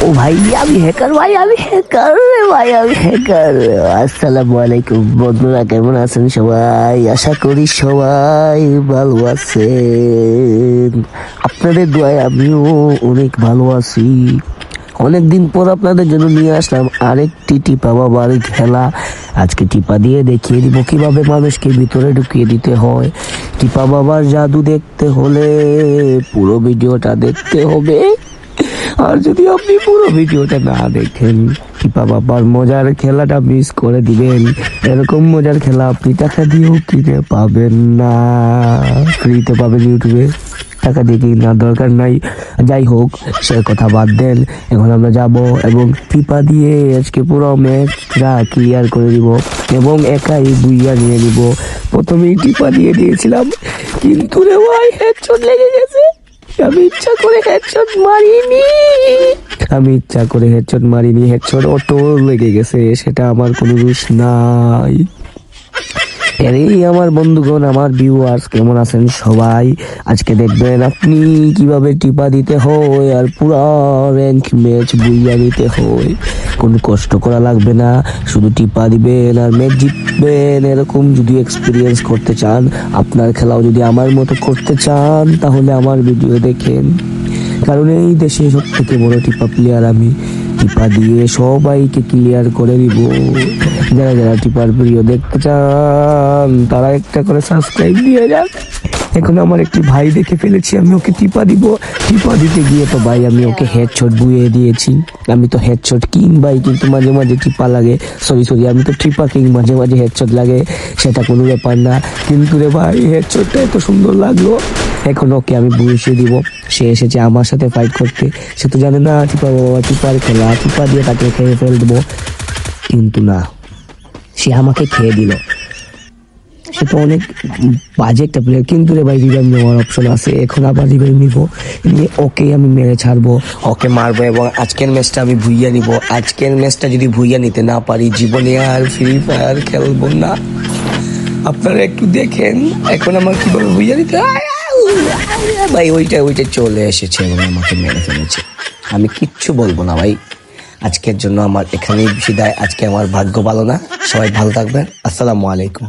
ও ভাই আমি হ্যাকার ভাই, আমি হ্যাকার ভাই, আমি হ্যাকার। আসসালামু আলাইকুম বন্ধুরা, কেমন আছেন সবাই? আশা করি সবাই ভালো আছেন। আপনাদের দোয়ায় আমিও অনেক ভালো আছি। অনেকদিন পর আপনাদের জন্য নিয়ে আসলাম আরেকটি টিপা বাবার খেলা। আজকে টিপা দিয়ে দেখিয়ে দিব কিভাবে মানুষকে ভিতরে ঢুকিয়ে দিতে হয়। টিপা বাবার জাদু দেখতে হলে পুরো ভিডিওটা দেখতে হবে। আর যদি আপনি পুরো ভিডিওটা না দেখেন, টিপা বাবার মজার খেলাটা মিস করে দিবেন। এরকম মজার খেলা আপনি টাকা দিয়েও কিনে পাবেন না, ফ্রিতে পাবেন ইউটিউবে। টাকা দিয়ে কিনার দরকার নাই। যাই হোক, সে কথা বাদ দেন। এখন আমরা যাব এবং টিপা দিয়ে আজকে পুরো ম্যাচটা ক্লিয়ার করে দিব এবং একাই বুইয়া নিয়ে নিব। প্রথমেই টিপা দিয়ে দিয়েছিলাম, কিন্তু রে ভাই হেডশট লেগে গেছে। আমি ইচ্ছা করে হেডশট মারিনি, হেডশট অটো লেগে গেছে। সেটা আমার কোনো দোষ নাই। এই আমার বন্ধুগণ, আমার ভিউয়ার্স কেমন আছেন সবাই? আজকে দেখবেন আপনি কিভাবে টিপা দিতে হয় আর পুরো র্যাঙ্ক ম্যাচ বুইয়া নিতে হয়। কোনো কষ্ট করা লাগবে না, শুধু টিপা দিবেন আর ম্যাচ জিতবেন। এরকম যদি এক্সপিরিয়েন্স করতে চান, আপনার খেলাও যদি আমার মতো করতে চান, তাহলে আমার ভিডিও দেখেন। কারণ এই দেশে সব থেকে বড় টিপা প্লেয়ার আমি। টিপা দিয়ে সবাইকে ক্লিয়ার করে দিব। যারা যারা টিপার ভিডিও দেখতে চান তারা একটা করে সাবস্ক্রাইব দিয়ে যান। এখন আমার একটি ভাই দেখে ফেলেছি, আমি ওকে টিপা দিব। টিপা দিতে গিয়ে তো ভাই আমি ওকে হেডশট বুয়ে দিয়েছি। আমি তো হেডশট কিং ভাই, কিন্তু মাঝে মাঝে টিপা লাগে। সরি আমি তো টিপা কিং, মাঝে মাঝে হেডশট লাগে, সেটা কোনো ব্যাপার না। কিন্তু রে ভাই হেডশটটা এত সুন্দর লাগলো। এখন ওকে আমি বুঝিয়ে দিব। সে এসেছে আমার সাথে ফাইট করতে, সে তো জানে না টিপা বাবা টিপার খেলা, টিপা দিয়ে তাকে খেয়ে ফেল দেবো। কিন্তু না, সে আমাকে খেয়ে দিল। সে তো অনেক বাজে একটা প্লেয়ার। কিন্তু রে ভাই রিভাইভ নেওয়ার অপশন আছে, এখন আবার রিভাইভ নিবো, নিয়ে ওকে আমি মেরে ছাড়বো, ওকে মারবো এবং আজকের ম্যাচটা আমি ভুইয়া নিব। আজকের ম্যাচটা যদি ভুইয়া নিতে না পারি, জীবনে আর ফ্রি ফায়ার খেলবো না। আপনারা একটু দেখেন এখন আমার কিভাবে ভুইয়া নিতে হয়। ভাই ওইটা চলে এসেছে এবং আমাকে মেরে ফেলেছে। আমি কিচ্ছু বলবো না ভাই। আজকের জন্য আমার এখানেই বিদায়। আজকে আমার ভাগ্য ভালো না। সবাই ভালো থাকবেন। আসসালামু আলাইকুম।